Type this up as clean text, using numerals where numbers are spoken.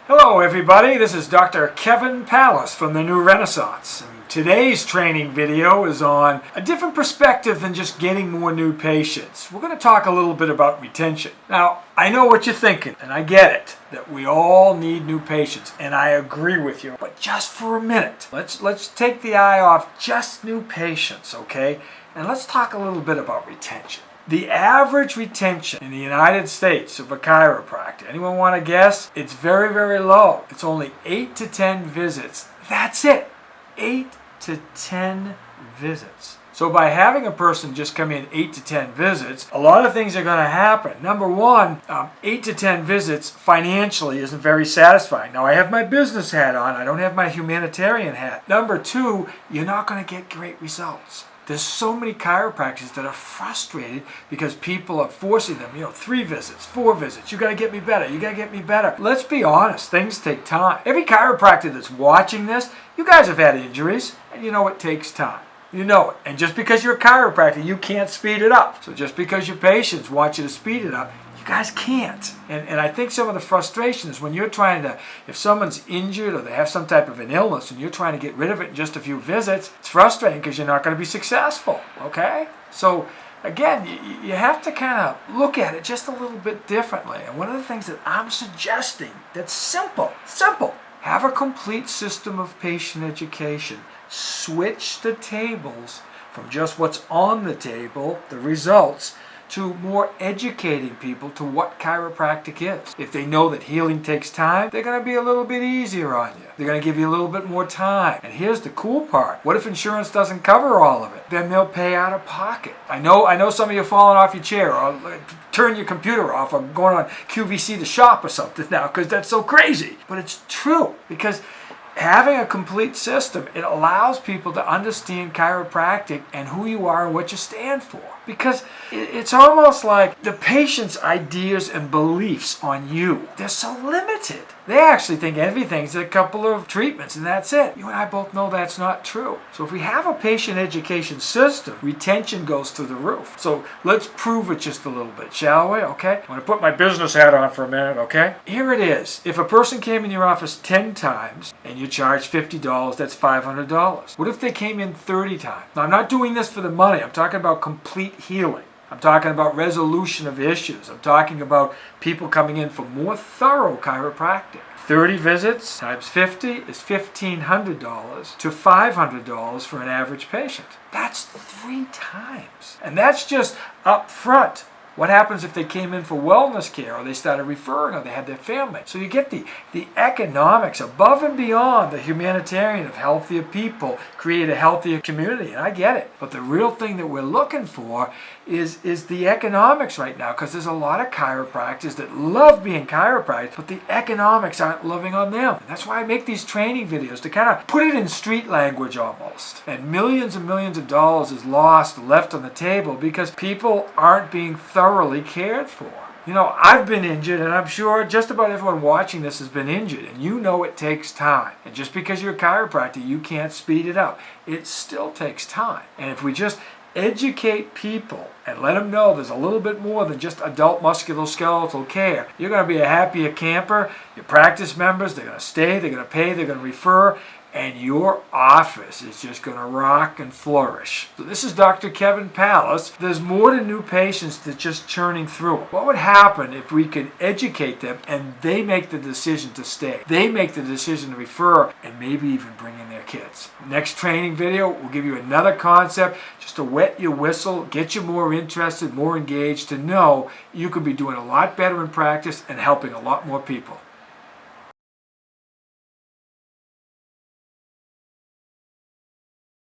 Hello everybody, this is Dr. Kevin Pallas from the New Renaissance. And today's training video is on a different perspective than just getting more new patients. We're going to talk a little bit about retention. Now, I know what you're thinking, and I get it, that we all need new patients, and I agree with you. But just for a minute, let's take the eye off just new patients, okay? And let's talk a little bit about retention. The average retention in the United States of a chiropractor, anyone want to guess? It's very, very low. It's only 8 to 10 visits. That's it. 8 to 10 visits. So by having a person just come in 8 to 10 visits, a lot of things are going to happen. Number one, 8 to 10 visits financially isn't very satisfying. Now I have my business hat on. I don't have my humanitarian hat. Number two, you're not going to get great results. There's so many chiropractors that are frustrated because people are forcing them, 3 visits, 4 visits. You got to get me better. You got to get me better. Let's be honest. Things take time. Every chiropractor that's watching this, you guys have had injuries, and you know it takes time. You know it. And just because you're a chiropractor, you can't speed it up. So just because your patients want you to speed it up, you guys can't. And I think some of the frustration is when you're trying to, if someone's injured or they have some type of an illness and you're trying to get rid of it in just a few visits, it's frustrating because you're not going to be successful, okay? So again, you have to kind of look at it just a little bit differently. And one of the things that I'm suggesting that's simple, have a complete system of patient education. Switch the tables from just what's on the table, the results, to more educating people to what chiropractic is. If they know that healing takes time, they're going to be a little bit easier on you. They're going to give you a little bit more time. And here's the cool part. What if insurance doesn't cover all of it? Then they'll pay out of pocket. I know some of you are falling off your chair or turn your computer off or going on QVC to shop or something now because that's so crazy. But it's true because having a complete system, it allows people to understand chiropractic and who you are and what you stand for. Because it's almost like the patient's ideas and beliefs on you, they're so limited. They actually think everything's a couple of treatments and that's it. You and I both know that's not true. So if we have a patient education system, retention goes through the roof. So let's prove it just a little bit, shall we? Okay? I'm going to put my business hat on for a minute, okay? Here it is. If a person came in your office 10 times and you charge $50, that's $500. What if they came in 30 times? Now, I'm not doing this for the money. I'm talking about complete healing. I'm talking about resolution of issues. I'm talking about people coming in for more thorough chiropractic. 30 visits times 50 is $1,500 to $500 for an average patient. That's 3 times. And that's just up front. What happens if they came in for wellness care or they started referring or they had their family? So you get the economics above and beyond the humanitarian of healthier people, create a healthier community, and I get it. But the real thing that we're looking for is the economics right now because there's a lot of chiropractors that love being chiropractors, but the economics aren't loving on them. And that's why I make these training videos to kind of put it in street language almost. And millions of dollars is lost, left on the table because people aren't being thoroughly cared for. I've been injured, and I'm sure just about everyone watching this has been injured, and you know it takes time. And just because you're a chiropractor, you can't speed it up. It still takes time. And if we just educate people and let them know there's a little bit more than just adult musculoskeletal care, you're going to be a happier camper. Your practice members, they're going to stay, they're going to pay, they're going to refer, and your office is just going to rock and flourish. So this is Dr. Kevin Pallas. There's more to new patients than just churning through. What would happen if we could educate them and they make the decision to stay? They make the decision to refer and maybe even bring in their kids. Next training video, we'll give you another concept just to wet your whistle, get you more interested, more engaged, to know you could be doing a lot better in practice and helping a lot more people.